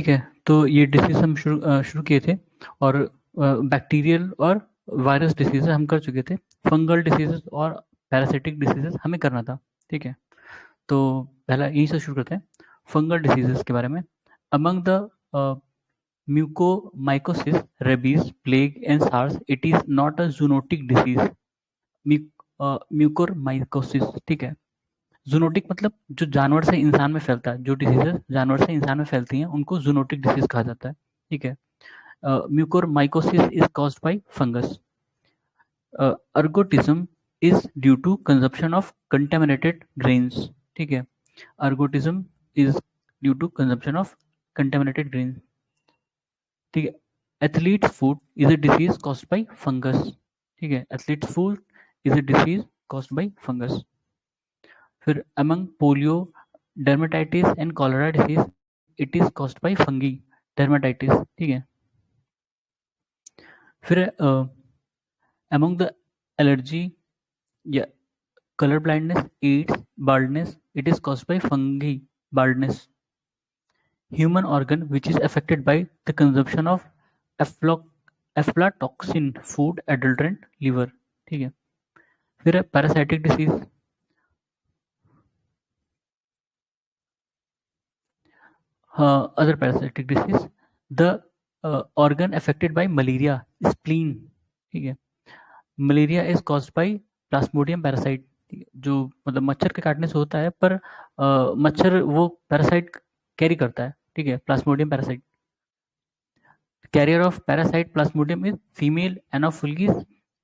ठीक है, तो ये डिसीज हम शुरू किए थे, और बैक्टीरियल और वायरस डिसीजेज हम कर चुके थे। फंगल डिसीजेज और पैरासिटिक डिसीजेज हमें करना था। ठीक है, तो पहला यही से शुरू करते हैं, फंगल डिसीजेज के बारे में। Among the mucormycosis, rabies, plague and SARS, it is not a zoonotic disease. Mucormycosis, ठीक है, जूनोटिक मतलब जो जानवर से इंसान में फैलता है, जो डिसीजेस जानवर से इंसान में फैलती हैं उनको जूनोटिक डिसीज कहा जाता है। ठीक है, mucormycosis is caused by fungus. Ergotism is due to consumption of contaminated grains. ठीक है, ergotism is due to consumption of contaminated grain. ठीक है, athlete foot is a disease caused by fungus. ठीक है, athlete foot is a disease caused by fungus. फिर among polio, dermatitis and cholera disease, it is caused by fungi, dermatitis. ठीक है, फिर अमंग the allergy या colour blindness, ads, baldness, it is caused by fungi, baldness. Human organ which is affected by the consumption of aflatoxin, food adulterant, liver। ठीक है, फिर है parasitic disease. Other parasitic disease, the organ affected by malaria, spleen. ठीक है, malaria is caused bye Plasmodium parasite, जो मतलब मच्छर के काटने से होता है, पर मच्छर वो पैरासाइट कैरी करता है। ठीक है, Plasmodium parasite. Carrier of parasite Plasmodium is female Anopheles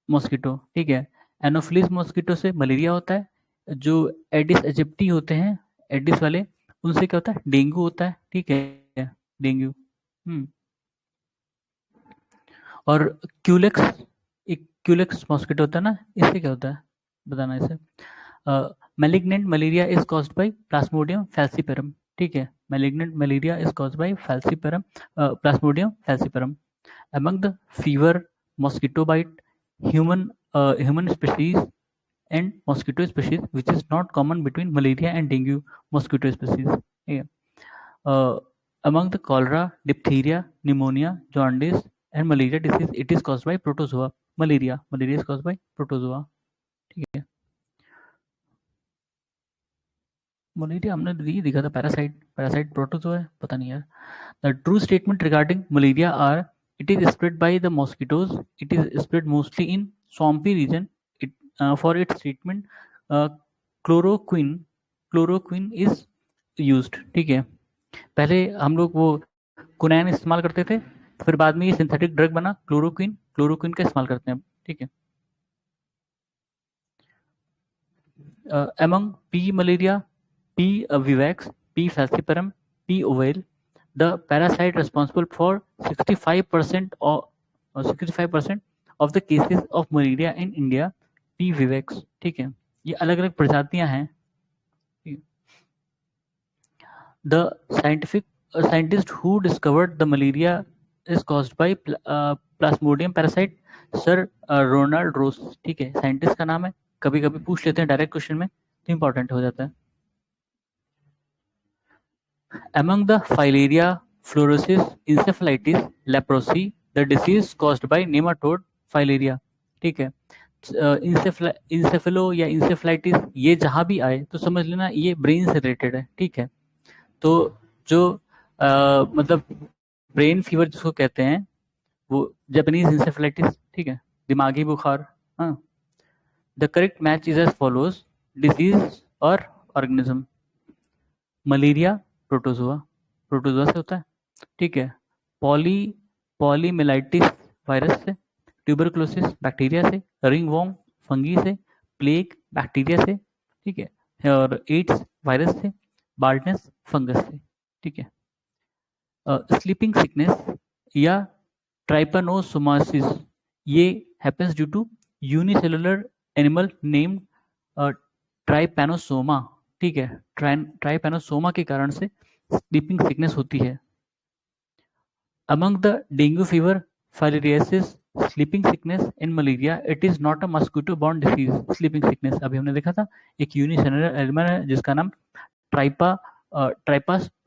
mosquito. ठीक है, एनोफिलिस मॉस्किटो से मलेरिया होता है। जो एडिस एजिप्टी होते हैं, एडिस वाले, उनसे क्या होता है, डेंगू होता है। ठीक है, डेंगू। और क्यूलेक्स, एक क्यूलेक्स मॉस्किटो होता है ना, इससे क्या होता है बताना इसे। Malignant malaria is caused bye Plasmodium falciparum. ठीक है, malignant malaria is caused bye falciparum, Plasmodium falciparum. Among the fever, mosquito bite, human species and mosquito species, which is not common between malaria and dengue mosquito species. Yeah. Uh, Among the cholera, diphtheria, pneumonia, jaundice, and malaria disease, it is caused by protozoa. Malaria is caused by protozoa. ठीक है, malaria हमने ये दिखा था, parasite protozoa है, पता नहीं यार। The true statement regarding malaria are, it is spread by the mosquitoes. It is spread mostly in swampy region. For its treatment, uh, chloroquine chloroquine is used। ठीक है, पहले हम लोग वो कुनैन इस्तेमाल करते थे, फिर बाद में ये सिंथेटिक ड्रग बना क्लोरोक्विन का इस्तेमाल करते हैं। ठीक है, among P. malaria, P. vivax, P. falciparum, P. ovale, the parasite responsible for 65% of the cases of malaria in India, P. vivax। ठीक है, ये अलग अलग प्रजातियां हैं। The scientist who discovered the malaria is caused by plasmodium parasite, sir Ronald Ross. ठीक है, scientist का नाम है, कभी कभी पूछ लेते हैं डायरेक्ट क्वेश्चन में, तो इंपॉर्टेंट हो जाता है। Among the filaria, fluorosis, encephalitis, leprosy, the disease caused by nematode filaria। ठीक है, इंसेफेलो या इंसेफ्लाइटिस ये जहां भी आए तो समझ लेना ये ब्रेन से रिलेटेड है। ठीक है, तो जो मतलब ब्रेन फीवर जिसको कहते हैं, वो जापानीज इंसेफ्लाइटिस। ठीक है, दिमागी बुखार। हाँ, the correct match is as follows, disease और ऑर्गेनिज्म। मलेरिया प्रोटोजोआ से होता है। ठीक है, पॉलीमेलाइटिस वायरस से, ट्यूबरकुलोसिस बैक्टीरिया से, रिंगवॉर्म फंगी से, प्लेग बैक्टीरिया से। ठीक है, और एड्स वायरस से, बाल्डनेस फंगस से। ठीक है, स्लीपिंग सिकनेस या ट्राइपानोसोमासिस, ये happens due to unicellular animal named trypanosoma. ठीक है, ट्राइपैनोसोमा के कारण से स्लीपिंग सिकनेस होती है। Among the dengue fever, filariasis, sleeping sickness and malaria, it is not a mosquito born disease. Sleeping sickness अभी हमने देखा था, एक यूनिसेलुलर एनिमल है जिसका नाम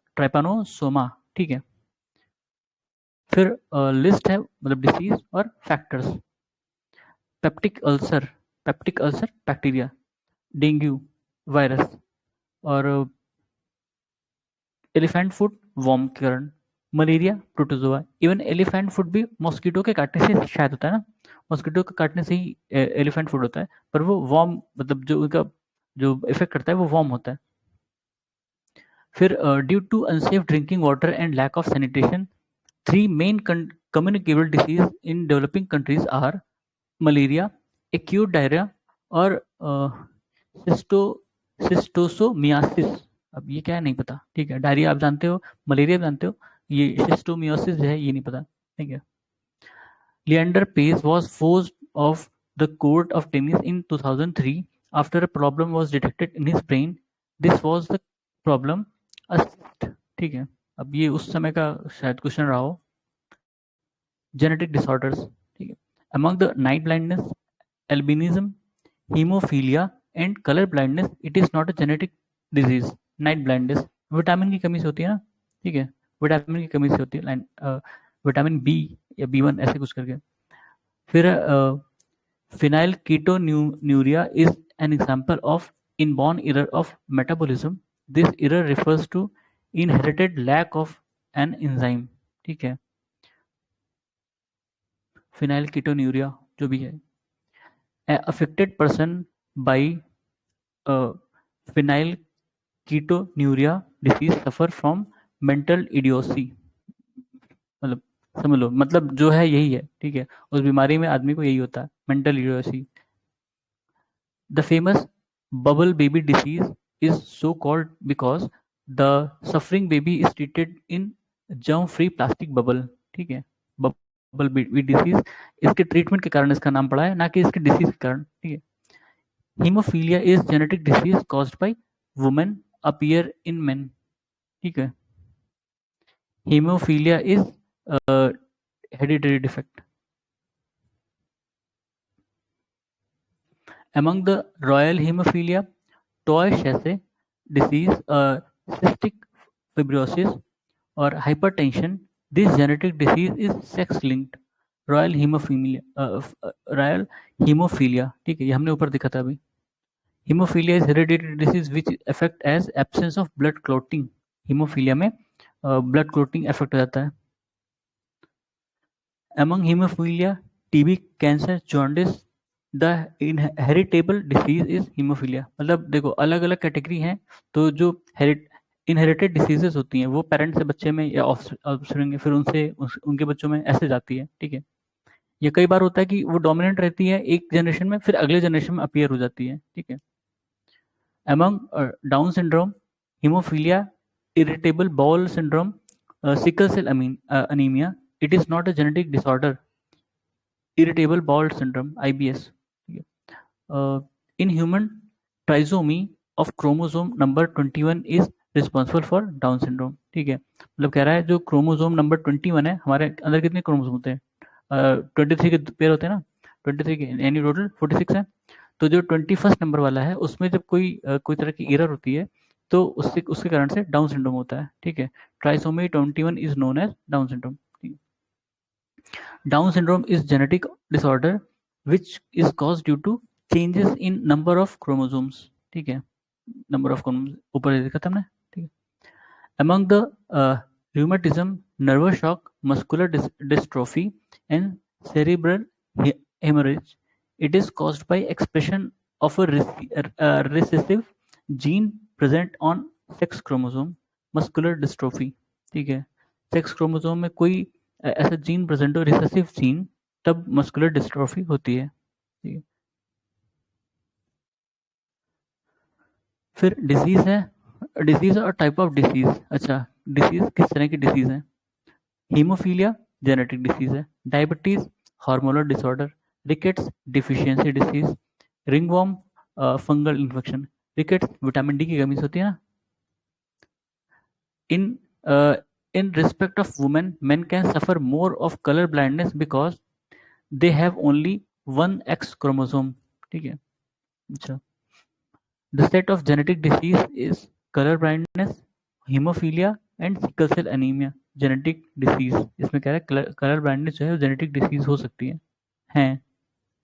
ट्राइपानोसोमा। ठीक है, फिर लिस्ट है मतलब डिसीज और factors. Peptic ulcer bacteria, dengue virus, और एलिफेंट फुट वर्म के कारण, malaria protozoa. Even elephant foot भी मॉस्किटो के काटने से शायद होता है ना, मॉस्किटो के काटने से ही एलिफेंट फुट होता है, पर वो वर्म मतलब जो उनका जो इफेक्ट करता है वो वर्म होता है। फिर due to unsafe drinking water and lack of sanitation, three main communicable disease in developing countries are malaria, acute diarrhoea और सिस्टो सिस्टोसोमियासिस। अब ये क्या है नहीं पता, ठीक है। डायरिया आप जानते हो, मलेरिया आप जानते हो, ये सिस्टोमियासिस जो है ये नहीं पता, ठीक है। Leander Paes was forced off the court of tennis in 2003 after a problem was detected in his brain. This was the problem a cyst, ठीक है। अब ये उस समय का शायद क्वेश्चन रहा हो। जेनेटिक डिसऑर्डर्स, ठीक है। Among the night blindness, albinism, haemophilia and colour blindness, it is not a genetic disease. Night blindness vitamin की कमी से होती है ना, ठीक है, विटामिन की कमी से होती है, विटामिन बी या बी 1 ऐसे कुछ करके। फिर phenylketonuria is an example of inborn error of metabolism. This error refers to inherited lack of an enzyme, ठीक है। फिनाइल कीटोन्यूरिया जो भी है, affected person by phenylketonuria disease suffer from mental idiocy, मतलब समझ लो, मतलब जो है यही है, ठीक है। उस बीमारी में आदमी को यही होता है, mental idiocy. The famous bubble baby disease is so called because the suffering baby is treated in germ free plastic bubble, ठीक है। बबल बेबी डिसीज इसके ट्रीटमेंट के कारण इसका नाम पड़ा है, ना कि इसके डिसीज के कारण, ठीक है। Haemophilia is genetic disease caused by women appear in men, ठीक है। Haemophilia is hereditary defect. Among the royal hemophilia, Tay Sachs disease, cystic fibrosis और hypertension, this genetic disease is sex linked। Royal haemophilia, ठीक है, ये हमने ऊपर दिखा था अभी। Haemophilia is hereditary disease which affect as absence of blood clotting. Haemophilia में ब्लड क्लोटिंग अफेक्ट हो जाता है। Among hemophilia, TB, cancer, jaundice, the heritable disease is haemophilia. मतलब देखो अलग अलग कैटेगरी हैं, तो जो इनहेरिटेड डिसीजेस होती हैं वो पेरेंट से बच्चे में या ऑफस्प्रिंग फिर उनसे उनके बच्चों में ऐसे जाती है, ठीक है। ये कई बार होता है कि वो डोमिनेंट रहती है एक जनरेशन में, फिर अगले जनरेशन में अपीयर हो जाती है, ठीक है। Among Down syndrome, haemophilia, irritable bowel syndrome, sickle cell anemia, it is not a genetic disorder, irritable bowel syndrome IBS, ठीक है। In human, trisomy of chromosome number 21 is responsible for Down syndrome, ठीक है। मतलब कह रहा है जो chromosome number 21 है, हमारे अंदर कितने क्रोमोसोम होते हैं, 23 के पेयर होते हैं ना, 23 के यानी टोटल 46 है। तो जो 21st नंबर वाला है उसमें जब कोई तरह की एरर होती है तो उससे उसके कारण से डाउन सिंड्रोम होता है, ठीक है। Trisomy 21 is known as Down syndrome. Down syndrome is genetic disorder which is caused due to changes in number of chromosomes, ठीक है। नंबर ऑफ chromosomes ऊपर देखा था हमने, ठीक है। Among the rheumatism, nervous shock, muscular dystrophy and cerebral hemorrhage, it is caused by expression of a recessive gene present on sex chromosome, muscular dystrophy, ठीक है। सेक्स क्रोमोसोम में कोई ऐसा जीन प्रेजेंट हो, रिसेसिव जीन, तब muscular dystrophy होती है, ठीक है। फिर डिजीज है, डिजीज और टाइप ऑफ डिसीज। अच्छा, डिसीज किस तरह की डिसीज है। हीमोफीलिया जेनेटिक डिसीज है, diabetes hormonal disorder, rickets deficiency disease, ringworm fungal infection. Rickets vitamin D की कमी से होती है ना। In respect of women, men can suffer more of color blindness because they have only one X chromosome, ठीक है। अच्छा, the set of genetic disease is color blindness, hemophilia and sickle cell anemia। Genetic disease, इसमें कह रहा है colour blindness जो है genetic disease हो सकती है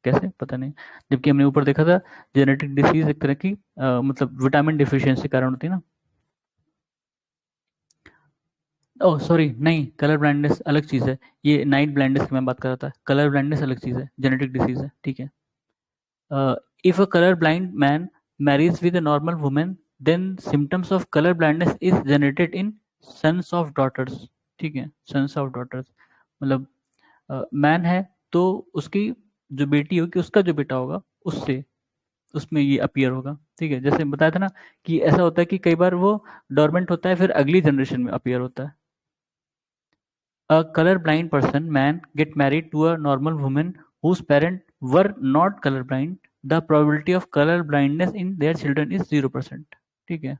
कैसे पता नहीं, जबकि हमने ऊपर देखा था जेनेटिक डिसीज एक तरह की मतलब विटामिन डिफिशियंसी कारण होती है ना। ओह सॉरी, नहीं, कलर ब्लाइंडनेस अलग चीज है, ये नाइट ब्लाइंडनेस की मैं बात कर रहा था, कलर ब्लाइंडनेस अलग चीज है, जेनेटिक डिसीज है, ठीक है। If a color blind man marries with a normal woman, then symptoms of color blindness is generated in sons of daughters, ठीक है, sons of daughters मतलब मैन है तो उसकी जो बेटी होगी, उसका जो बेटा होगा उससे उसमें ये अपीयर होगा, ठीक है। जैसे बताया था ना कि ऐसा होता है कि कई बार वो डोरमेंट होता है फिर अगली जनरेशन में अपीयर होता है। A color-blind person man get married to a normal woman whose parents were not colorblind. The probability of color blindness in their children is 0%. ठीक है।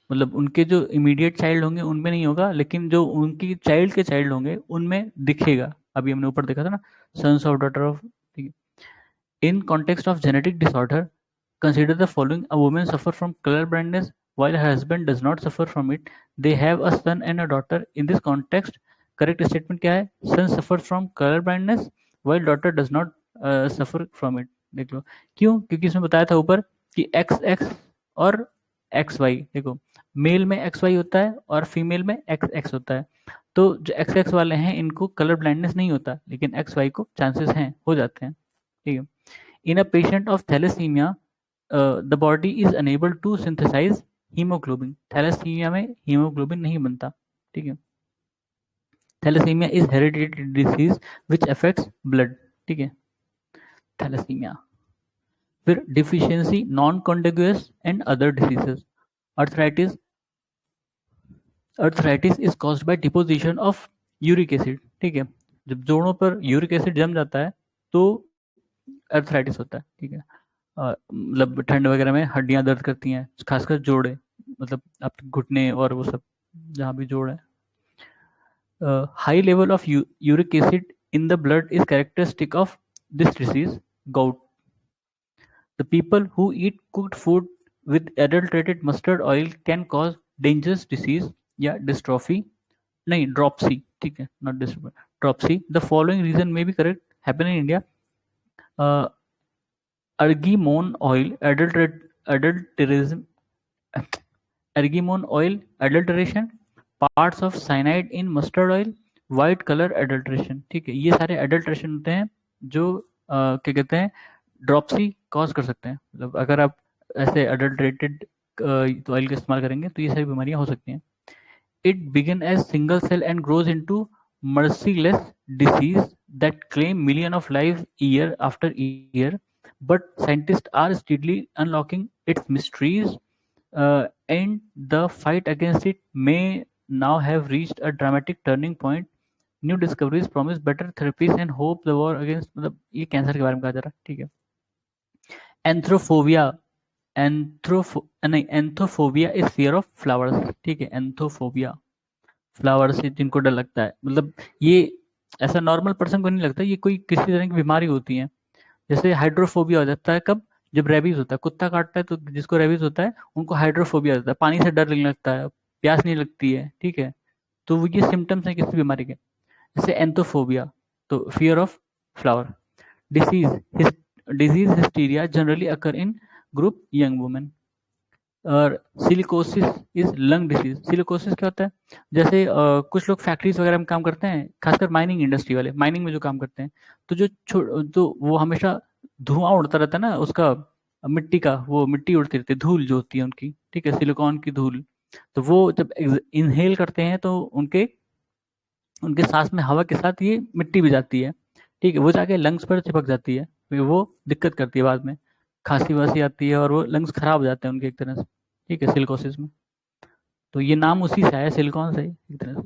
मतलब उनके जो इमीडिएट चाइल्ड होंगे उनमें नहीं होगा, लेकिन जो उनकी चाइल्ड के चाइल्ड होंगे उनमें दिखेगा। अभी हमने ऊपर देखा था ना, सन्स ऑफ डॉटर ऑफ, ठीक है। In context of genetic disorder, consider the following: a woman suffer from color blindness while her husband does not suffer from it. They have a son and a daughter. In this context, correct statement क्या है? Son suffers from color blindness while daughter does not suffer from it. देख लो क्यों, क्योंकि इसमें बताया था ऊपर कि एक्स एक्स और एक्स वाई, देखो मेल में एक्स वाई होता है और फीमेल में एक्स एक्स होता है। तो जो एक्स एक्स वाले हैं इनको कलर ब्लाइंडनेस नहीं होता, लेकिन एक्स वाई को चांसेस हैं, हो जाते हैं, ठीक है। In a patient of thalassaemia the body is unable to synthesize hemoglobin. Thalassaemia में हीमोग्लोबिन नहीं बनता, ठीक है। Thalassaemia is hereditary disease which affects blood, ठीक है, थैलेसीमिया। फिर deficiency non contagious and other diseases. Arthritis, arthritis is caused by deposition of uric acid, ठीक है। जब जोड़ों पर यूरिक एसिड जम जाता है तो अर्थराइटिस होता है, ठीक है। मतलब ठंड वगैरह में हड्डियां दर्द करती हैं, खासकर जोड़े, मतलब आपके घुटने और वो सब जहाँ भी जोड़ है। High level of uric acid in the blood is characteristic of this disease, gout. The people who eat cooked food with adulterated mustard oil can cause dangerous disease या dystrophy, नहीं ड्रॉपसी, ठीक है, not dystrophy, dropsy. The following region में भी correct happen in India: argemone oil adulterism, argemone oil adulteration, parts of cyanide in mustard oil, white color adulteration, ठीक है। ये सारे adulteration होते हैं जो क्या कहते हैं ड्रॉपसी कॉज कर सकते हैं। मतलब अगर आप ऐसे adulterated ऑयल का इस्तेमाल करेंगे तो ये सारी बीमारियां हो सकती हैं। It began as single cell and grows into merciless disease that claim millions of lives year after year. But scientists are steadily unlocking its mysteries, and the fight against it may now have reached a dramatic turning point. New discoveries promise better therapies and hope the war against, मतलब ये cancer के बारे में कहा जा रहा है, ठीक है। एंथ्रोफोबिया, नहीं, anthophobia is fear of flowers, ठीक है। एंथोफोबिया फ्लावर से जिनको डर लगता है, मतलब ये ऐसा नॉर्मल पर्सन को नहीं लगता, ये कोई किसी तरह की बीमारी होती है। जैसे हाइड्रोफोबिया हो जाता है कब, जब रेबीज होता है, कुत्ता काटता है तो जिसको रेबीज होता है उनको हाइड्रोफोबिया होता है, पानी से डर लगने लगता है, प्यास नहीं लगती है, ठीक है। तो वो ये सिम्टम्स हैं किसी बीमारी के। जैसे एंथोफोबिया, तो fear of flower. Disease, disease hysteria generally occur in group young women. और silicosis is lung disease. Silicosis क्या होता है, जैसे कुछ लोग फैक्ट्रीज वगैरह में काम करते हैं, खासकर माइनिंग इंडस्ट्री वाले, माइनिंग में जो काम करते हैं, तो जो वो हमेशा धुआं उड़ता रहता है ना उसका, मिट्टी का, वो मिट्टी उड़ती रहती है, धूल जो होती है उनकी, ठीक है, सिलिकॉन की धूल। तो वो जब इनहेल करते हैं तो उनके उनके सांस में हवा के साथ ये मिट्टी भी जाती है, ठीक है, वो जाके लंग्स पर चिपक जाती है, फिर वो दिक्कत करती है बाद में, खांसी वासी आती है और वो लंग्स खराब हो जाते हैं उनके एक तरह से, ठीक है, सिलिकोसिस में। तो ये नाम उसी से आया, सिलिकॉन से एक तरह से।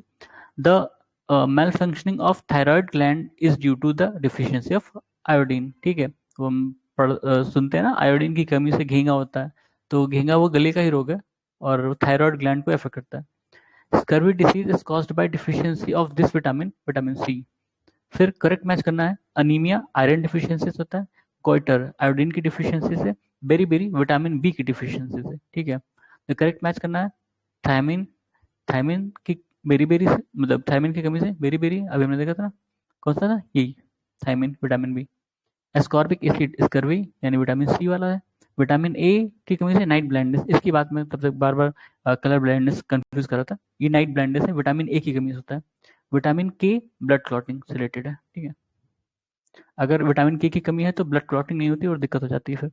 The malfunctioning of thyroid gland is due to the deficiency of iodine, ठीक है। वो हम सुनते हैं ना, आयोडीन की कमी से घेंगा होता है, तो घेंगा वो गले का ही रोग है और थायराइड ग्लैंड को अफेक्ट करता है। Scurvy disease is caused by deficiency of this vitamin, vitamin C. फिर करेक्ट मैच करना है, अनीमिया आयरन डिफिशियंसी से होता है, गोइटर आयोडीन की डिफिशियंसी से, बेरी बेरी विटामिन बी की डिफिशियंसी से, ठीक है। करेक्ट मैच करना है थायमिन, थायमिन की बेरी से, मतलब थायमिन की कमी से बेरी अभी हमने देखा था ना, कौन सा था, यही thiamine, vitamin B. Ascorbic acid scurvy यानी विटामिन सी वाला है। विटामिन ए की कमी से नाइट ब्लाइंडनेस, इसकी बात मैं तब तक बार बार कलर ब्लाइंडनेस कंफ्यूज कर रहा था, ये नाइट ब्लाइंडनेस है, विटामिन ए की कमी से होता है। विटामिन के ब्लड क्लॉटिंग से रिलेटेड है, ठीक है, अगर विटामिन के की कमी है तो ब्लड क्लॉटिंग नहीं होती और दिक्कत हो जाती है फिर।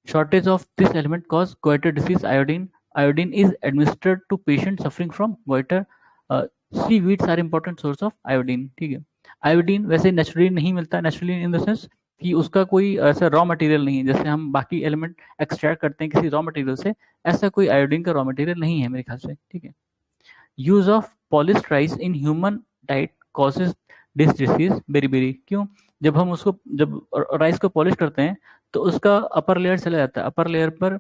Shortage of this element cause goitre disease. Iodine, iodine is administered to patient suffering from goitre. Seaweeds are important source of iodine, ठीक है। आयोडीन वैसे नेचुरली नहीं मिलता, नेचुरली इन द सेंस कि उसका कोई ऐसा रॉ मटेरियल नहीं है, जैसे हम बाकी एलिमेंट एक्सट्रैक्ट करते हैं किसी रॉ मटेरियल से, ऐसा कोई आयोडीन का रॉ मटेरियल नहीं है मेरे ख्याल से, ठीक है। Use of polished rice in human diet causes this disease beri, क्यों, जब हम उसको, जब राइस को पॉलिश करते हैं तो उसका अपर लेयर चला जाता है, अपर लेयर पर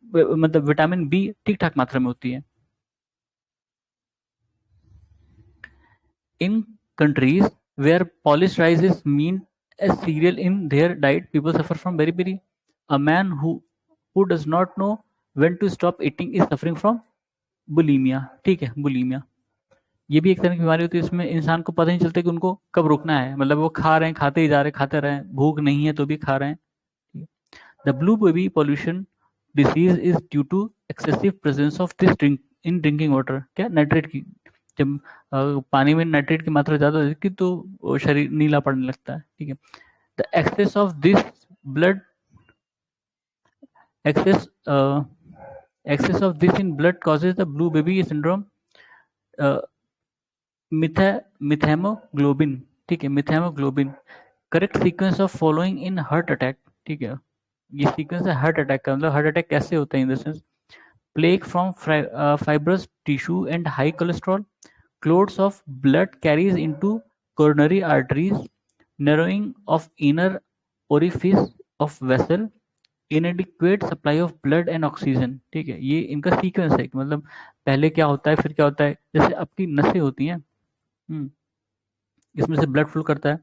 मतलब विटामिन बी ठीक ठाक मात्रा में होती है। In countries where polished rice is mean as cereal in their diet, people suffer from beriberi. A man who does not know when to stop eating is suffering from bulimia, ठीक है, bulimia. ये भी एक तरह की बीमारी होती है, इसमें इंसान को पता नहीं चलता कि उनको कब रुकना है, मतलब वो खा रहे हैं, खाते ही जा रहे हैं, खाते रहे, भूख नहीं है तो भी खा रहे हैं। The blue baby pollution disease is due to excessive presence of this drink in drinking water, क्या नाइट्रेट की, जब पानी में नाइट्रेट की मात्रा ज्यादा हो जाती है तो शरीर नीला पड़ने लगता है, ठीक है। The excess of this blood excess excess of this in blood causes the blue baby syndrome, methaemoglobin, ठीक है, methaemoglobin. Correct sequence of following in heart attack, ठीक है, ये सीक्वेंस है हार्ट अटैक का, मतलब हार्ट अटैक कैसे होता है in the sense, plague from fibrous tissue and high cholesterol, clots of blood carries into coronary arteries, narrowing of inner orifice of vessel, inadequate supply of blood and oxygen, ठीक है, ये इनका sequence है, मतलब पहले क्या होता है फिर क्या होता है, जैसे आपकी नसें होती हैं, इसमें से ब्लड फ्लो करता है,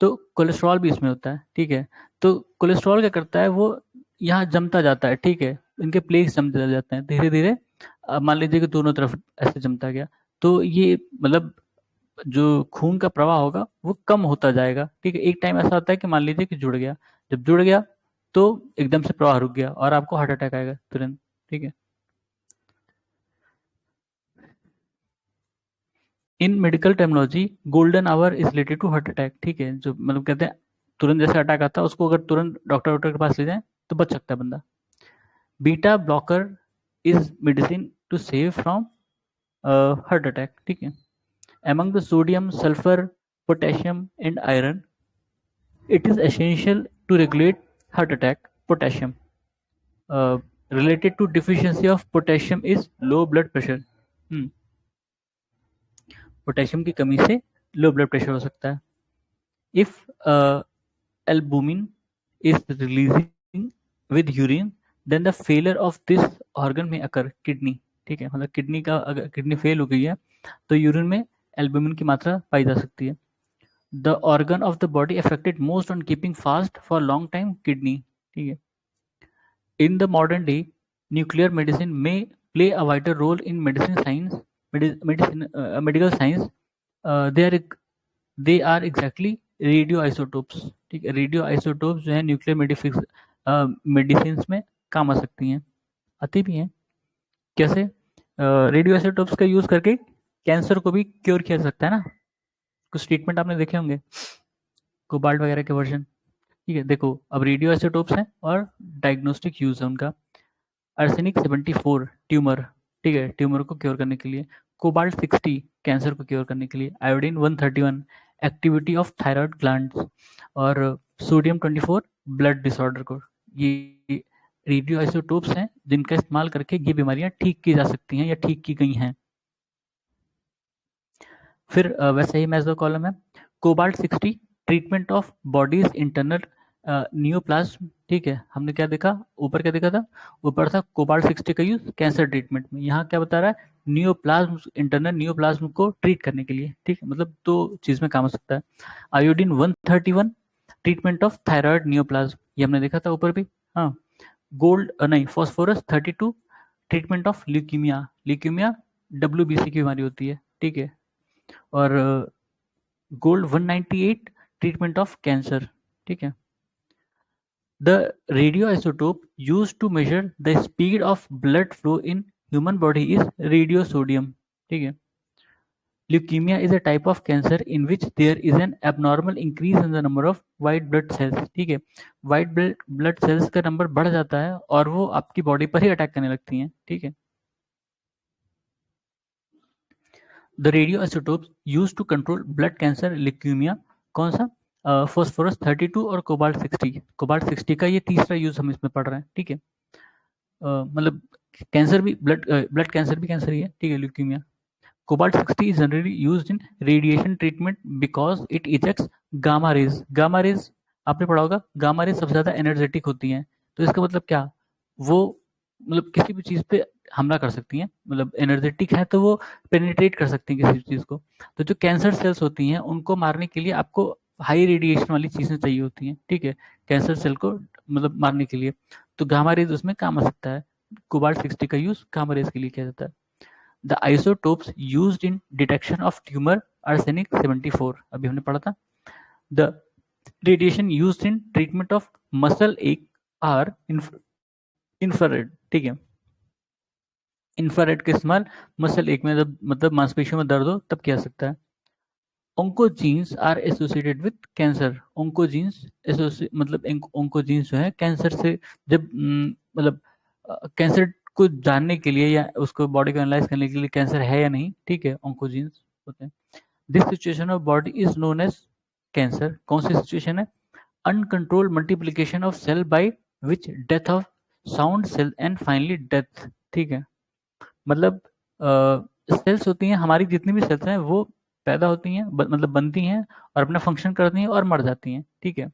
तो कोलेस्ट्रॉल भी इसमें होता है, ठीक है। तो कोलेस्ट्रॉल क्या करता है, वो यहाँ जमता जाता है, ठीक है, इनके प्लेक्स जमते जाते हैं धीरे धीरे, मान लीजिए कि दोनों तरफ ऐसे जमता गया, तो ये मतलब जो खून का प्रवाह होगा वो कम होता जाएगा, ठीक है। एक टाइम ऐसा होता है कि मान लीजिए कि जुड़ गया, जब जुड़ गया तो एकदम से प्रवाह रुक गया और आपको हार्ट अटैक आएगा तुरंत, ठीक है। In medical technology golden hour is related to heart attack, ठीक है, जो मतलब कहते हैं तुरंत जैसे अटैक आता है उसको अगर तुरंत डॉक्टर के पास ले जाए तो बच सकता है बंदा। Beta blocker is medicine to save from heart attack, ठीक है। Among the sodium, sulfur, potassium and iron, it is essential to regulate heart attack. Potassium related to deficiency of potassium is low blood pressure. Potassium की कमी से low blood pressure हो सकता है। If albumin is releasing with urine then the failure of this organ में occur, kidney, ठीक है, मतलब किडनी का अगर किडनी फेल हो गई है तो यूरिन में एल्बुमिन की मात्रा पाई जा सकती है। The organ of the body affected most on keeping fast for long time, kidney, ठीक है। In the modern day, nuclear medicine may play a vital role in medicine science, medical science. They are exactly radioisotopes, ठीक है, radioisotopes जो है nuclear medicine में काम आ सकती हैं, आती भी हैं। कैसे? रेडियोआइसोटोप्स का यूज करके कैंसर को भी क्योर किया जा सकता है ना, कुछ ट्रीटमेंट आपने देखे होंगे, कोबाल्ट वगैरह के वर्जन, ठीक है। देखो अब रेडियो आइसोटोप्स हैं और डायग्नोस्टिक यूज है उनका। आर्सेनिक 74 ट्यूमर, ठीक है, ट्यूमर को क्योर करने के लिए। कोबाल्ट 60 कैंसर को क्योर करने के लिए। Iodine 131 activity of thyroid glands, और सोडियम 24 ब्लड डिसऑर्डर को। ये रेडियो आइसोटोप्स हैं जिनका इस्तेमाल करके ये बीमारियां ठीक की जा सकती हैं या ठीक की गई हैं। फिर वैसे ही मेसो कॉलम है। Cobalt 60 treatment of bodies internal neoplasm, ठीक है, हमने क्या देखा, ऊपर क्या देखा था, ऊपर था कोबाल्ट 60 का यूज कैंसर ट्रीटमेंट में, यहाँ क्या बता रहा है, नियोप्लाज्म, इंटरनल नियोप्लाज्म को ट्रीट करने के लिए, ठीक है, मतलब दो चीज में काम हो सकता है। Iodine 131 treatment of thyroid neoplasm, ये हमने देखा था ऊपर भी। हाँ, गोल्ड नहीं, phosphorus 32 treatment of leukaemia, leukaemia WBC की बीमारी होती है, ठीक है। और गोल्ड 198 ट्रीटमेंट ऑफ कैंसर, ठीक है। The radioisotope used to measure the speed of blood flow in human body is radiosodium, ठीक है। Leukemia is a type of cancer in which there is an abnormal increase in the number of white blood cells, ठीक है। white blood cells का number बढ़ जाता है और वो आपकी बॉडी पर ही अटैक करने लगती हैं, ठीक है। The radioisotopes use to control blood cancer leukaemia, कौन सा? फॉस्फोरस 32 और कोबाल्ट 60। कोबाल्ट 60 का ये तीसरा यूज हम इसमें पढ़ रहे हैं, ठीक है। मतलब कैंसर भी ब्लड कैंसर भी कैंसर ही है, ठीक है, leukaemia. Cobalt 60 is generally used in radiation treatment because it ejects gamma rays. Gamma rays आपने पढ़ा होगा, gamma rays सबसे ज़्यादा एनर्जेटिक होती हैं। तो इसका मतलब क्या? वो मतलब किसी भी चीज़ पे हमला कर सकती हैं, मतलब एनर्जेटिक है तो वो पेनिट्रेट कर सकती हैं किसी चीज़ को। तो जो कैंसर सेल्स होती हैं उनको मारने के लिए आपको हाई रेडिएशन वाली चीज़ें चाहिए होती हैं, ठीक है, कैंसर सेल को मतलब मारने के लिए। तो गामा रेज उसमें काम आ सकता है। कोबाल्ट 60 का यूज़ गामा रेज के लिए किया जाता है। The isotopes used in detection of tumor arsenic 74, अभी हमने पढ़ा था। The radiation used in treatment of muscle ache are infrared, ठीक है। इंफ्रारेड का इस्तेमाल मसल एक में मतलब मांसपेशियों में दर्द हो तब किया जा सकता है। ओंकोजीन्स आर एसोसिएटेड विथ कैंसर, ओंकोजीन्स मतलब ओंकोजीन्स जो है कैंसर से जब मतलब कैंसर को जानने के लिए या उसको बॉडी को एनालाइज करने के लिए कैंसर है या नहीं, ठीक है, ओंकोजीन्स होते हैं। This situation of body is known as cancer. कौन सी सिचुएशन है? Uncontrolled multiplication of cell by which death of sound cell and finally death, ठीक है। मतलब सेल्स होती हैं हमारी, जितनी भी सेल्स हैं वो पैदा होती हैं मतलब बनती हैं और अपना फंक्शन करती हैं और मर जाती हैं, ठीक है।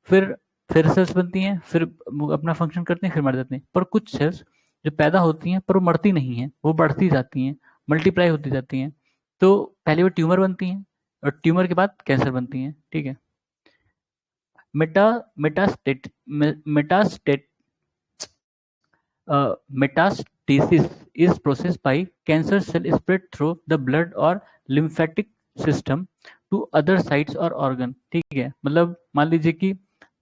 फिर सेल्स बनती हैं, फिर अपना फंक्शन करती हैं, फिर मर जाती हैं। पर कुछ सेल्स जो पैदा होती हैं पर वो मरती नहीं हैं, वो बढ़ती जाती हैं, मल्टीप्लाई होती जाती हैं। तो पहले वो ट्यूमर बनती हैं और ट्यूमर के बाद कैंसर बनती हैं, ठीक है। Meta metastate metastate metastasis is processed by cancer cell spread through the blood or lymphatic system to other sites or organ, ठीक है। मतलब मान लीजिए कि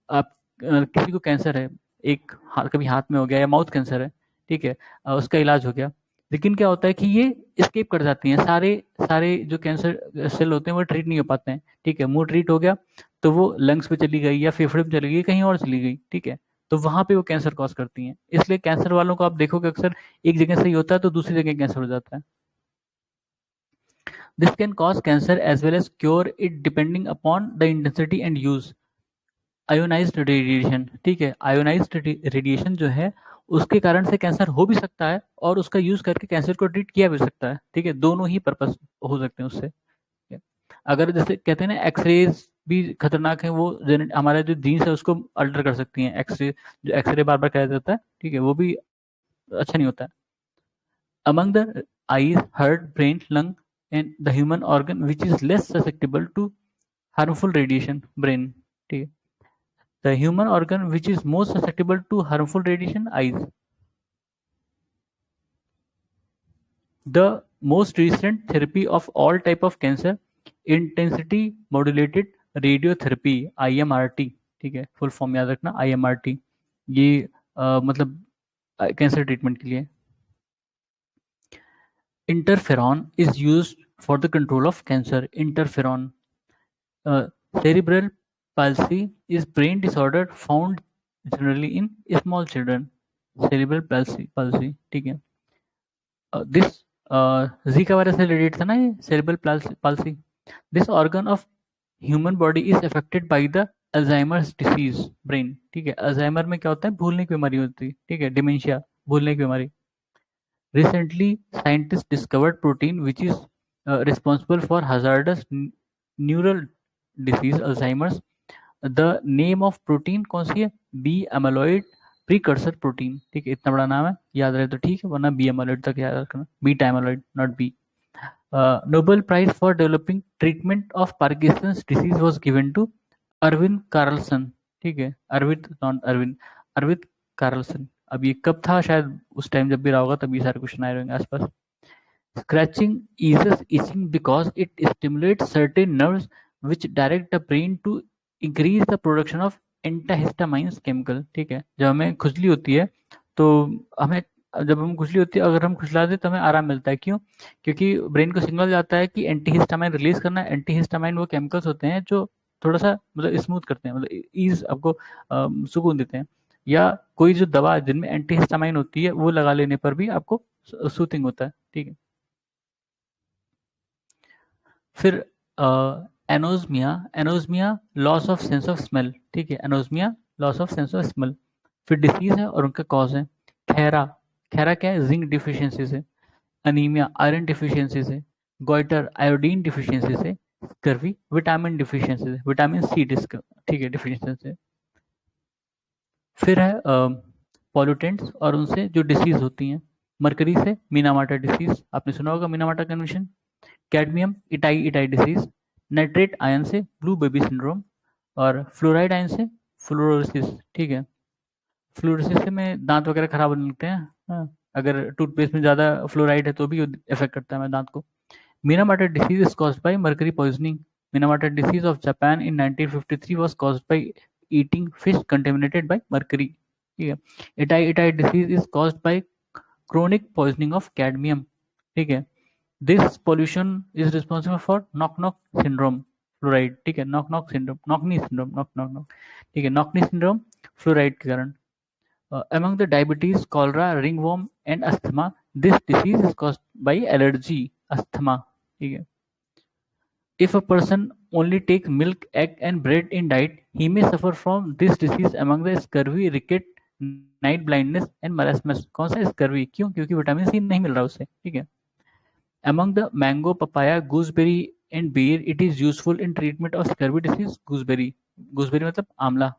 आप किसी को कैंसर है, एक कभी हाथ में हो गया या माउथ कैंसर है, ठीक है, उसका इलाज हो गया। लेकिन क्या होता है कि ये स्केप कर जाती हैं, सारे सारे जो कैंसर सेल होते हैं वो ट्रीट नहीं हो पाते हैं, ठीक है। मुंह ट्रीट हो गया तो वो लंग्स पे चली गई या फेफड़े में चली गई, कहीं और चली गई, ठीक है। तो वहां पे वो कैंसर कॉज करती हैं। इसलिए कैंसर वालों को आप देखोगे अक्सर एक जगह सही होता है तो दूसरी जगह कैंसर हो जाता है। This can cause cancer as well as cure it depending upon the intensity and use. Ionised radiation, ठीक है, आयोनाइज्ड रेडिएशन जो है उसके कारण से कैंसर हो भी सकता है और उसका यूज करके कैंसर को ट्रीट किया भी सकता है, ठीक है। दोनों ही पर्पस हो सकते हैं उससे। अगर जैसे कहते हैं ना एक्सरेज भी खतरनाक है, वो हमारा जो जीन्स है उसको अल्टर कर सकती हैं। एक्सरे जो एक्सरे बार बार कराया जाता है, ठीक है, वो भी अच्छा नहीं होता है। Among the eyes, heart, brain, lung and the human organ which is less susceptible to harmful radiation, brain, ठीक है। The human organ which is most susceptible to harmful radiation, eyes. The most recent therapy of all type of cancer, intensity modulated radiotherapy, IMRT, ठीक है, full form याद रखना IMRT। ये मतलब cancer treatment के लिए। Interferon is used for the control of cancer. Interferon. cerebral palsy is brain disorder found generally in small children। cerebral palsy, ठीक है। दिस जीका वायरस से रिलेटेड था ना ये cerebral palsy. This organ of human body is affected by the Alzheimer's disease, brain, ठीक है। Alzheimer में क्या होता है? भूलने की बीमारी होती है, ठीक है, डिमेंशिया, भूलने की बीमारी। Recently scientist discovered protein which is responsible for hazardous neural disease Alzheimer's. The name of protein कौन सी है? बी एमालोइड प्रीकर्सर प्रोटीन, ठीक है। इतना बड़ा नाम है, याद रहे तो ठीक है, वरना बी एमालोइड तक याद रखना, beta amyloid not B. Nobel prize for developing treatment of Parkinson's disease was given to Arvid Carlsson, ठीक है, Arvid not Arvid, Arvid Carlsson. अब ये कब था, शायद उस टाइम जब भी रहा होगा तब ये सारे क्वेश्चन आए रहेंगे आसपास। Scratching eases itching because it stimulates certain nerves which direct the brain to increase the production of antihistamines chemical। ठीक है, जब हमें खुजली होती है तो हमें, जब हम खुजली होती है, अगर हम खुजलाते तो हमें आराम मिलता है। क्यों? क्योंकि ब्रेन को सिग्नल जाता है कि एंटीहिस्टामाइन रिलीज करना है। एंटीहिस्टामाइन वो केमिकल्स होते हैं जो थोड़ा सा मतलब स्मूथ करते हैं, मतलब ईज आपको सुकून देते हैं। या कोई जो दवा जिनमें एंटीहिस्टामाइन होती है वो लगा लेने पर भी आपको सूथिंग होता है। ठीक है, फिर anosmia, anosmia loss of sense of smell. ठीक है, anosmia loss of sense of smell. फिर डिसीज है और उनका कॉज है। खैरा, खैरा क्या है? जिंक डिफिशियंसी से। अनीमिया आयरन डिफिशियंसी से। गोइटर आयोडीन डिफिशियंसी से। स्कर्वी विटामिन डिफिशियंसी से, विटामिन सी ठीक है डिफिशियंसी से। फिर है पॉल्यूटेंट्स और उनसे जो डिसीज होती हैं। मरकरी से मीनामाटा डिसीज, आपने सुना होगा Minamata convention. Cadmium itai itai disease. Nitrate ion से ब्लू बेबी सिंड्रोम। और फ्लोराइड आयन से फ्लोरोसिस। ठीक है, फ्लोरोसिस से में दांत वगैरह खराब होने लगते हैं। हाँ, अगर टूथपेस्ट में ज़्यादा फ्लोराइड है तो भी इफेक्ट करता है हमारे दांत को। Minamata disease is caused bye mercury poisoning. Minamata disease of Japan in 1953 was caused by eating fish contaminated by mercury। ठीक है, itai itai disease is caused bye chronic poisoning of cadmium। ठीक है, this pollution is responsible for knock knock syndrome, fluoride. ठीक है, knock knock syndrome, knock knee syndrome, knock knock knock. ठीक है, knock knee syndrome fluoride के कारण। Among the diabetes, cholera, ringworm and asthma, this disease is caused bye allergy, asthma. ठीक है, if a person only take milk, egg and bread in diet, he may suffer from this disease among the scurvy, ricket, night blindness and marasmus. कौन सा? Scurvy. क्यों? क्योंकि vitamin C नहीं मिल रहा उससे। ठीक है, among the mango, papaya, gooseberry and beer, it is useful in treatment of scurvy disease। gooseberry, gooseberry मतलब आंवला।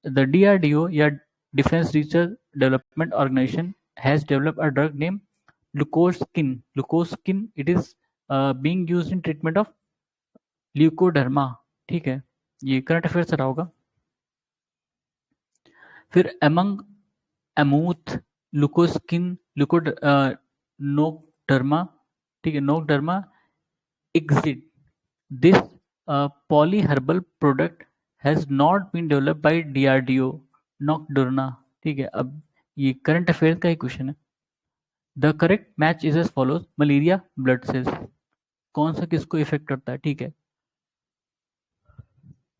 The DRDO या Defense Research Development Organization has developed a drug named leucospin। leucospin, it is being used in treatment of leucoderma. ठीक है, ये current affair से रहा होगा। फिर एमंग एमूथ, लुकोस्किन, नोकडर्मा। ठीक है, नोकडर्मा एक्सिड। This polyherbal product has not been developed by DRDO, नोकडर्ना। ठीक है, अब ये करंट अफेयर का ही क्वेश्चन है। The correct match is as follows. Malaria blood cells, कौन सा किसको इफेक्ट करता है? ठीक है,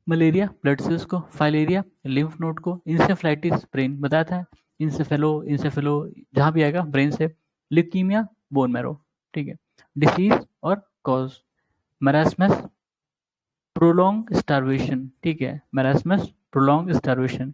मलेरिया ब्लड सेल्स को, फाइलेरिया लिम्फ नोड को, इंसेफ्लाइटिस ब्रेन, बताया था इंसेफेलो जहां भी आएगा ब्रेन से। Leukaemia bone marrow. ठीक है, डिसीज और कॉज, मैरास्मस प्रोलॉन्ग स्टार्वेशन। ठीक है, marasmus prolong starvation.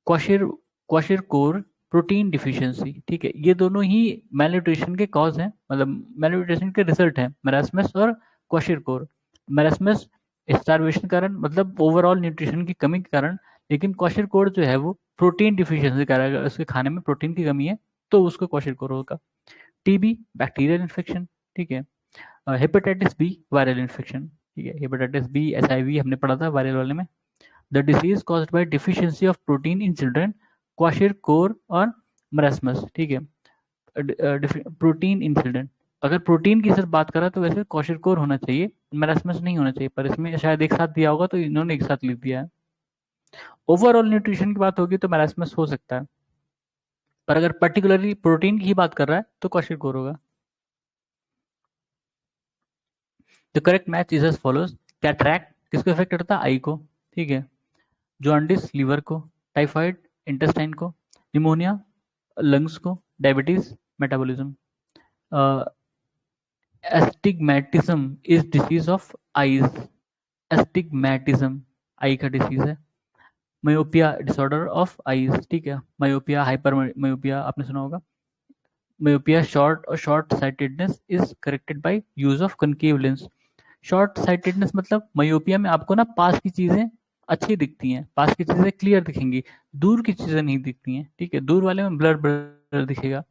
Kwashi kwashiorkor protein deficiency. ठीक है, ये दोनों ही मैलन्यूट्रिशन के कॉज हैं, मतलब मैलन्यूट्रिशन के रिजल्ट हैं, मैरास्मस और क्वाशिर कोर। मैरास्मस स्टार्वेशन कारण, मतलब ओवरऑल न्यूट्रिशन की कमी के कारण। लेकिन क्वाशिर कोर जो है वो प्रोटीन डिफिशियंसी के कारण, अगर उसके खाने में प्रोटीन की कमी है तो उसको क्वाशिर कोर होगा। TB bacterial infection. ठीक है, हेपेटाइटिस बी वायरल इन्फेक्शन। ठीक है, हेपेटाइटिस बी एचआईवी हमने पढ़ा था वायरल वाले में। The disease caused by deficiency of protein in children, kwashiorkor और मरास्मस। ठीक है, प्रोटीन इन चिल्ड्रन, अगर प्रोटीन की सिर्फ बात करा तो वैसे क्वाशिरकोर होना चाहिए, मरास्मस नहीं होना चाहिए, पर इसमें शायद एक साथ दिया होगा तो इन्होंने एक साथ लिख दिया है। ओवरऑल न्यूट्रिशन की बात होगी तो मरास्मस हो सकता है, पर अगर पर्टिकुलरली प्रोटीन की ही बात कर रहा है तो क्वाशिरकोर होगा। The correct match is as follows. Cataract किसको इफेक्ट करता है? आई को। ठीक है, जॉन्डिस लीवर को, टाइफाइड इंटेस्टाइन को, निमोनिया लंग्स को, diabetes metabolism. Astigmatism is disease of eyes. Astigmatism eye का डिसीज है। Myopia disorder of eyes. ठीक है, मायोपिया हाइपर मायोपिया आपने सुना होगा। मायोपिया शॉर्ट और short sightedness is corrected by use of concave lens. Short sightedness मतलब मायोपिया में आपको ना पास की चीजें अच्छी दिखती हैं, पास की चीजें क्लियर दिखेंगी, दूर की चीजें नहीं दिखती हैं। ठीक है, दूर वाले में ब्लर ब्लर दिखेगा,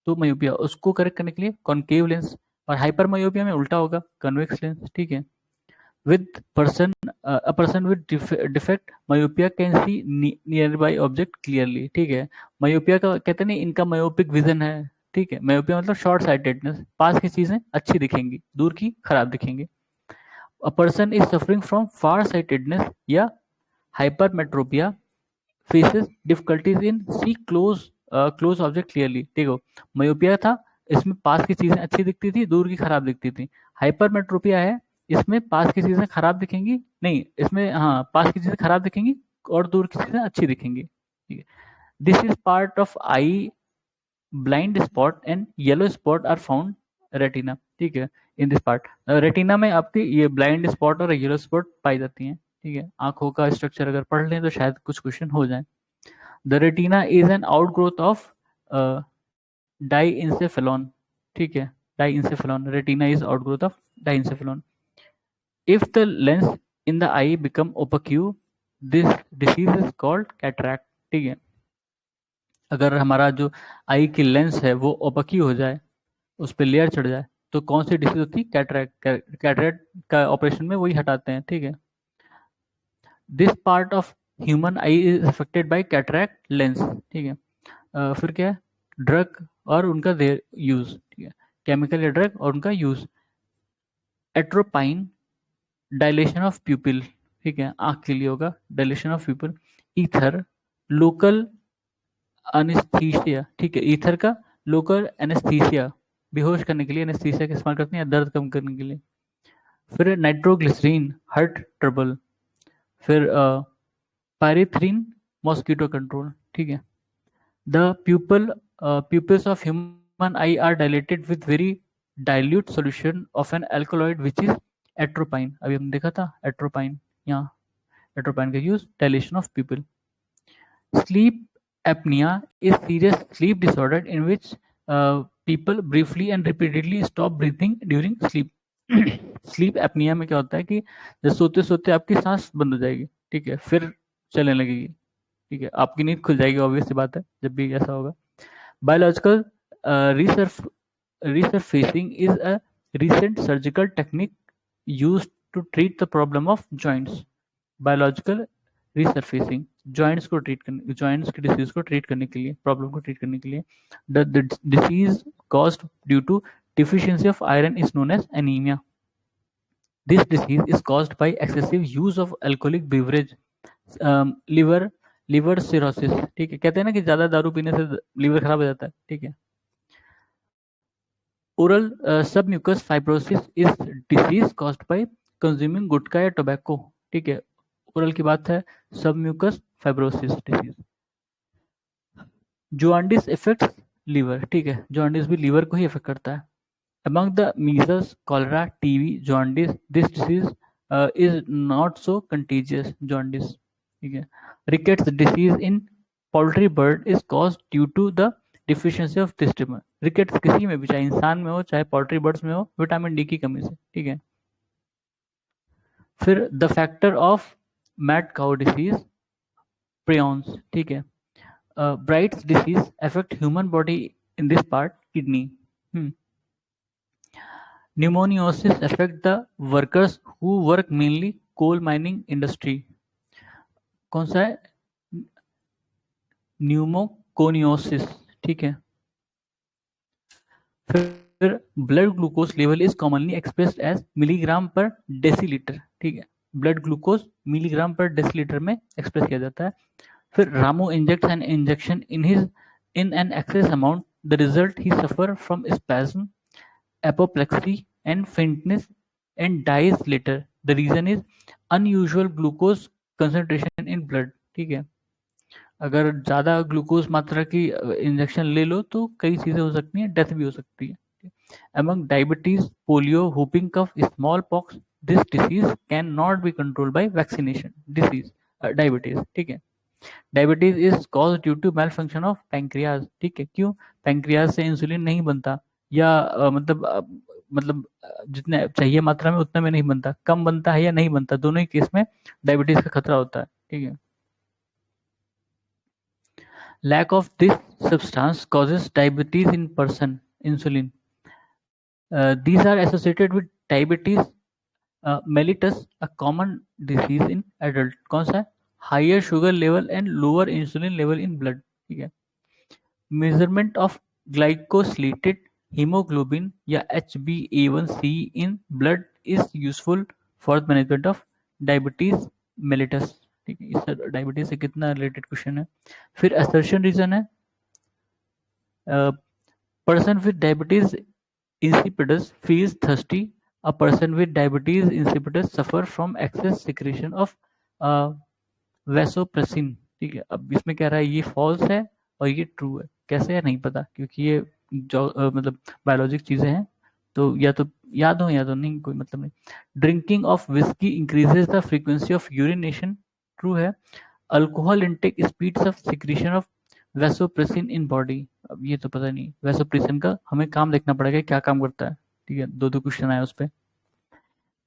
तो मायोपिया, उसको करेक्ट करने के लिए कॉनकेव लेंस। और हाइपर मायोपिया में उल्टा होगा, कन्वेक्स लेंस। ठीक है, with a person with defect myopia can see nearby object clearly. ठीक है, myopia का कहते नहीं, इनका myopic vision है। ठीक है, myopia मतलब शॉर्ट साइटेडनेस, पास की चीजें अच्छी दिखेंगी, दूर की खराब दिखेंगी। A person is suffering from far sightedness या hypermetropia faces difficulties in see close object clearly। देखो, myopia था, इसमें पास की चीजें अच्छी दिखती थी, दूर की खराब दिखती थी। हाइपरमेट्रोपिया है, इसमें पास की चीजें खराब दिखेंगी, नहीं इसमें हाँ पास की चीजें खराब दिखेंगी और दूर की चीजें अच्छी दिखेंगी। ठीक है, this is part of eye blind spot and yellow spot are found retina. ठीक है, इन दिस पार्ट रेटिना में आपकी ये ब्लाइंड स्पॉट और येलो स्पॉट पाई जाती हैं। ठीक है, आंखों का स्ट्रक्चर अगर पढ़ लें तो शायद कुछ क्वेश्चन हो जाए। The retina is an outgrowth of diencephalon. ठीक है, diencephalon, retina is outgrowth of diencephalon. If the lens in the eye become opaque, this disease is called cataract. ठीक है, अगर हमारा जो आई की लेंस है वो ओपकी हो जाए, उस पर लेयर चढ़ जाए, तो कौन सी डिसीज होती है? कैटरैक्ट। कैटरैक्ट का ऑपरेशन में वही हटाते हैं। ठीक है, this part of human I is affected by cataract lens. ठीक है, फिर क्या है? ड्रग और उनका यूज। ठीक है, केमिकल या ड्रग और उनका यूज। Atropine, dilation of प्यूपिल। ठीक है, आंख के लिए होगा dilation of प्यूपिल। Ether, local anaesthesia. ठीक है, ईथर का लोकल एनेस्थीसिया, बेहोश करने के लिए एनेस्थीसिया का इस्तेमाल करते हैं, दर्द कम करने के लिए। फिर नाइट्रोग्लिसरीन, हार्ट ट्रबल। फिर पायरेथ्रिन, मॉस्किटो कंट्रोल। ठीक है, the pupils of human eye are dilated with very dilute solution of an alkaloid which is atropine। अभी हमने देखा था atropine, यहाँ atropine का use, dilation of pupil। Sleep apnea is serious sleep disorder in which people briefly and repeatedly stop breathing during sleep। Sleep apnoea में क्या होता है कि जब सोते सोते आपकी सांस बंद हो जाएगी, ठीक है, फिर चलने लगेगी। ठीक है, आपकी नींद खुल जाएगी, ऑब्वियस सी बात है जब भी ऐसा होगा। Biological resurfacing is a recent surgical technique used to treat the problem of joints। Biological resurfacing, joints को ट्रीट करने, जॉइंट्स की डिसीज को ट्रीट करने के लिए, प्रॉब्लम को ट्रीट करने के लिए। The disease caused due to deficiency of iron is known as anemia। This disease is caused by excessive use of alcoholic beverage, liver cirrhosis। ठीक है, कहते हैं ना कि ज्यादा दारू पीने से लीवर खराब हो जाता है। ठीक है, oral submucous fibrosis is disease caused by consuming gutkha या टोबैको। ठीक है, ओरल की बात है, submucous fibrosis disease. Jaundice affects liver. ठीक है, जॉन्डिस भी लीवर को ही इफेक्ट करता है। Among the measles, cholera, TB, jaundice, this disease is not so contagious। Jaundice, ठीक है। Rickets disease in poultry bird is caused due to the deficiency of this vitamin। Rickets किसी में भी, चाहे इंसान में हो चाहे पोल्ट्री बर्ड्स में हो, विटामिन डी की कमी से। ठीक है, फिर the factor of mad cow disease, prions. ठीक है, brides disease affect human body in this part, kidney. Pneumoniosis affect the workers who work mainly coal mining industry। कौन सा है? न्यूमोकोनियोसिस। ठीक है, फिर blood glucose level is commonly expressed as milligram per decilitre. ठीक है, blood glucose milligram per decilitre में express किया जाता है। फिर Ramu injects an injection in an excess amount, the result he suffer from spasm, apoplexy and faintness and dies later। The reason is unusual glucose concentration in blood। ठीक है, अगर ज़्यादा glucose मात्रा की इंजेक्शन ले लो तो कई चीज़ें हो सकती हैं, डेथ भी हो सकती है। Among diabetes, polio, whooping cough, smallpox, this disease cannot be controlled by vaccination। Disease diabetes। ठीक है, diabetes is cause due to malfunction of pancreas. ठीक है, क्यों? पैंक्रियाज से इंसुलिन नहीं बनता, या मतलब जितने चाहिए मात्रा में उतने में नहीं बनता, कम बनता है या नहीं बनता, दोनों ही केस में डायबिटीज का खतरा होता है। ठीक है, lack of this substance causes diabetes in person. Insulin, these are associated with diabetes mellitus a common disease in adult, कौन सा है? Higher sugar level and lower insulin level in blood, ठीक है। मेजरमेंट ऑफ ग्लाइकोसिलेटेड हीमोग्लोबिन या HbA1c in blood is useful for the management of diabetes mellitus, ठीक है। इस diabetes से कितना रिलेटेड क्वेश्चन है। फिर असर्शन रीजन है, person with diabetes insipidus feels thirsty. A person with diabetes insipidus suffer from excess secretion of vasopressin, ठीक है। अब इसमें कह रहा है ये फॉल्स है और ये ट्रू है, कैसे है नहीं पता, क्योंकि ये जो मतलब बायोलॉजिक चीजें हैं, तो या तो याद हो या तो नहीं, कोई मतलब नहीं। Drinking of whisky increases the frequency of urination, true है। Alcohol intake speeds of secretion of vasopressin in body, अब ये तो पता नहीं, वैसोप्रेसिन का हमें काम देखना पड़ेगा क्या काम करता है, ठीक है। दो क्वेश्चन आए उस पे।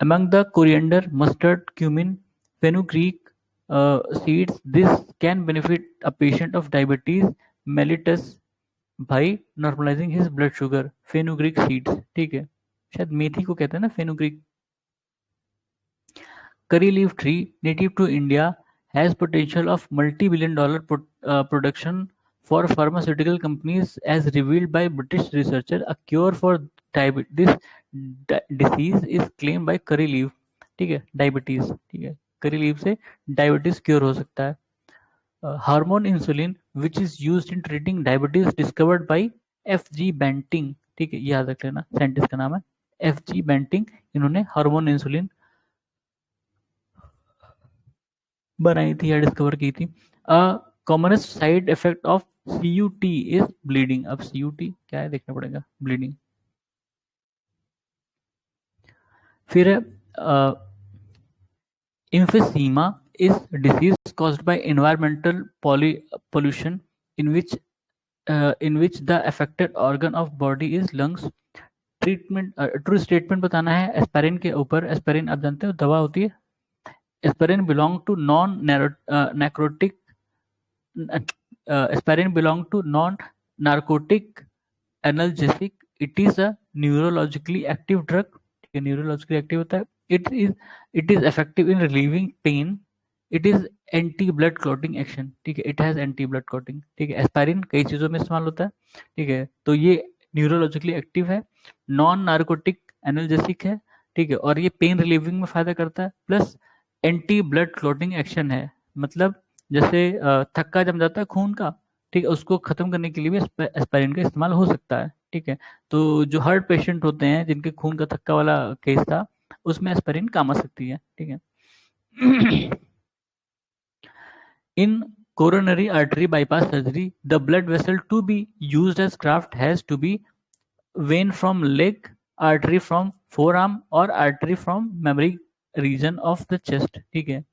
Among the coriander, mustard, cumin, fenugreek seeds, this can benefit a patient of diabetes mellitus by normalising his blood sugar, fenugreek seeds, ठीक है। शायद मेथी को कहते हैं ना fenugreek. Curry leaf tree, native to India, has potential of multi-billion dollar production for pharmaceutical companies as revealed by British researcher. A cure for this disease is claimed by curry leaf, ठीक है, diabetes, ठीक है। करी leaf से diabetes cure हो सकता है। Hormone insulin which is used in treating diabetes discovered by F.G. Banting, ठीक है, याद रख लेना, साइंटिस्ट का नाम है F.G. बेंटिंग। इन्होंने हार्मोन इंसुलिन बनाई थी या डिस्कवर की थी। Commonest side effect of CUT is bleeding. अब CUT क्या है देखना पड़ेगा, ब्लीडिंग। फिर emphysema is disease caused by environmental pollution in which the affected organ of body is lungs। Treatment, true statement बताना है एस्पारिन के ऊपर। एस्पारिन आप जानते हो दवा होती है। Aspirin belong to non narcotic aspirin belong to non-narcotic analgesic. It is a neurologically active drug, neurologically active होता है। It is effective in relieving pain. It is anti blood clotting action, ठीक है। It has anti blood clotting, ठीक है। एस्पायरिन कई चीजों में इस्तेमाल होता है, ठीक है। तो ये न्यूरोलॉजिकली एक्टिव है, नॉन नार्कोटिक एनाल्जेसिक है, ठीक है, और ये पेन रिलीविंग में फायदा करता है, plus anti blood clotting action है। मतलब जैसे थक्का जम जाता है खून का, ठीक है, उसको खत्म करने के लिए भी एस्पायरिन का इस्तेमाल हो सकता है, ठीक है। तो जो हार्ट पेशेंट होते हैं जिनके खून का थक्का वाला केस था, उसमें एस्पायरिन काम आ सकती है, ठीक है। इन coronary artery bypass surgery, the blood vessel to be used as graft has to be vein from leg, artery from forearm और artery from memory region of the chest, ठीक है।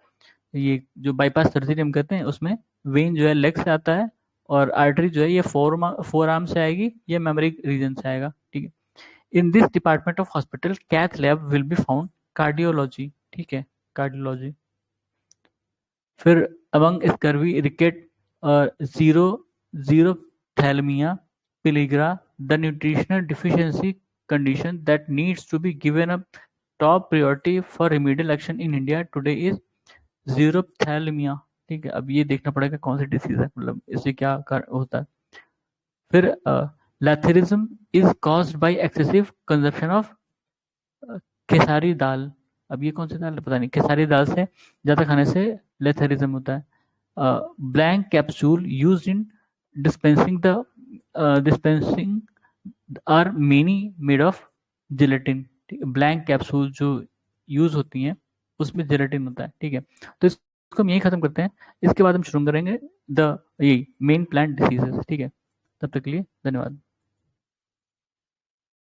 ये जो बाईपास सर्जरी हम कहते हैं उसमें वेन जो है लेग से आता है और आर्टरी जो है ये फोर आर्म से आएगी, ये मेमोरी रीजन से आएगा, ठीक है। In this department of hospital cath lab will be found cardiology, ठीक है, कार्डियोलॉजी। फिर among scurvy, rickets, xerophthalmia pellagra, the nutritional deficiency condition that needs to be given a top priority for remedial action in India today is जीरोप्थैलेमिया, ठीक है। अब ये देखना पड़ेगा कौन सी डिसीज है, मतलब इससे क्या होता है। फिर lathyrism is caused by excessive consumption of khesari dal. अब ये कौन सी दाल है पता नहीं, खेसारी दाल से ज्यादा खाने से लैथेरिज्म होता है। Blank capsule used in dispensing are many made of gelatin, blank capsule जो यूज होती हैं उसमें जेलेटिन होता है, ठीक है। तो इसको हम यही खत्म करते हैं, इसके बाद हम शुरू करेंगे द यही मेन प्लांट डिसीजेस, ठीक है। तब तक के लिए धन्यवाद।